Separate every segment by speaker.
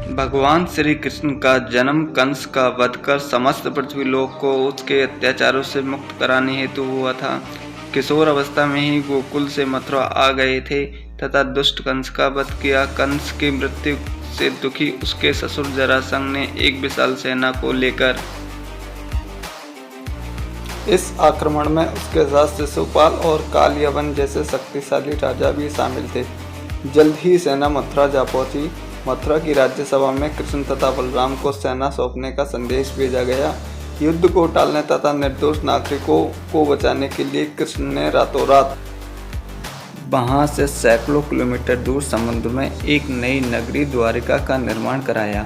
Speaker 1: भगवान श्री कृष्ण का जन्म कंस का वध कर समस्त पृथ्वीलोक को उसके अत्याचारों से मुक्त कराने हेतु हुआ था। किशोर अवस्था में ही गोकुल से मथुरा आ गए थे तथा दुष्ट कंस का वध किया। कंस की मृत्यु से दुखी उसके ससुर जरासंध ने एक विशाल सेना को लेकर
Speaker 2: इस आक्रमण में उसके साथ शिशुपाल और कालयवन जैसे शक्तिशाली राजा भी शामिल थे। जल्द ही सेना मथुरा जा पहुंची। मथुरा की राज्यसभा में कृष्ण तथा बलराम को सेना सौंपने का संदेश भेजा गया। युद्ध को टालने तथा निर्दोष नागरिकों को बचाने के लिए कृष्ण ने रातों रात वहां से सैकड़ों किलोमीटर दूर समुद्र में एक नई नगरी द्वारिका का निर्माण कराया।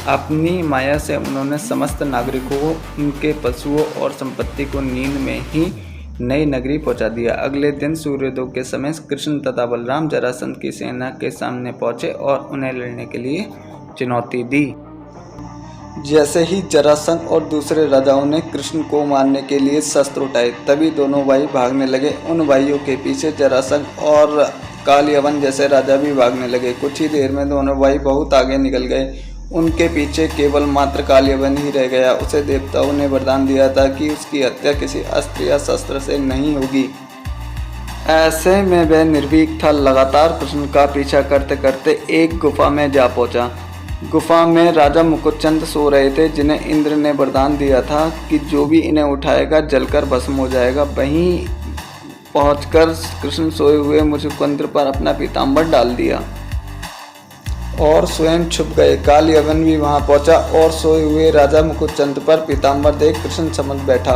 Speaker 2: अपनी माया से उन्होंने समस्त नागरिकों को, उनके पशुओं और संपत्ति को नींद में ही नई नगरी पहुंचा दिया। अगले दिन सूर्योदय के समय कृष्ण तथा बलराम जरासंध की सेना के सामने पहुंचे और उन्हें लड़ने के लिए चुनौती दी। जैसे ही जरासंध और दूसरे राजाओं ने कृष्ण को मारने के लिए शस्त्र उठाए, तभी दोनों भाई भागने लगे। उन भाइयों के पीछे जरासंध और कालयवन जैसे राजा भी भागने लगे। कुछ ही देर में दोनों भाई बहुत आगे निकल गए। उनके पीछे केवल मात्र कालयवन ही रह गया। उसे देवताओं ने वरदान दिया था कि उसकी हत्या किसी अस्त्र या शस्त्र से नहीं होगी। ऐसे में वह निर्भीक था। लगातार कृष्ण का पीछा करते करते एक गुफा में जा पहुंचा। गुफा में राजा मुकुटचंद सो रहे थे, जिन्हें इंद्र ने वरदान दिया था कि जो भी इन्हें उठाएगा जलकर भस्म हो जाएगा। वहीं पहुंचकर कृष्ण सोए हुए मुकुंद पर अपना पीताम्बर डाल दिया और स्वयं छुप गए। कालयवन भी वहां पहुंचा और सोए हुए राजा मुकुटचंद पर पीताम्बर देख कृष्ण समझ बैठा।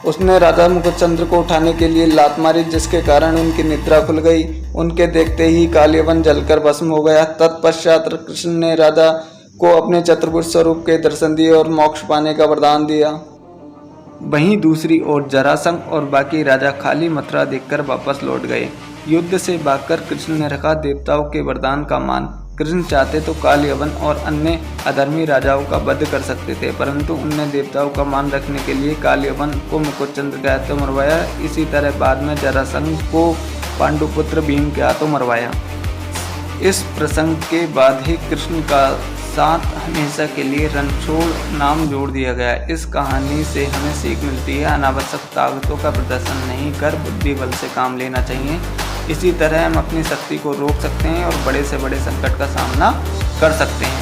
Speaker 2: उसने राजा मुकुटचंद को उठाने के लिए लात मारी, जिसके कारण उनकी निद्रा खुल गई। उनके देखते ही कालयवन जलकर भस्म हो गया। तत्पश्चात कृष्ण ने राजा को अपने चतुर्भुज स्वरूप के दर्शन दिए और मोक्ष पाने का वरदान दिया। वहीं दूसरी ओर जरासंध और बाकी राजा खाली मथुरा देखकर वापस लौट गए। युद्ध से भागकर कृष्ण ने रखा देवताओं के वरदान का मान। कृष्ण चाहते तो कालयवन और अन्य अधर्मी राजाओं का वध कर सकते थे, परंतु उनने देवताओं का मान रखने के लिए कालयवन को मुकुटचंद के हाथों मरवाया। इसी तरह बाद में जरासंध को पांडुपुत्र भीम के हाथों मरवाया। इस प्रसंग के बाद ही कृष्ण का साथ हमेशा के लिए रणछोड़ नाम जोड़ दिया गया। इस कहानी से हमें सीख मिलती है, अनावश्यक ताकतों का प्रदर्शन नहीं कर बुद्धि बल से काम लेना चाहिए। इसी तरह हम अपनी शक्ति को रोक सकते हैं और बड़े से बड़े संकट का सामना कर सकते हैं।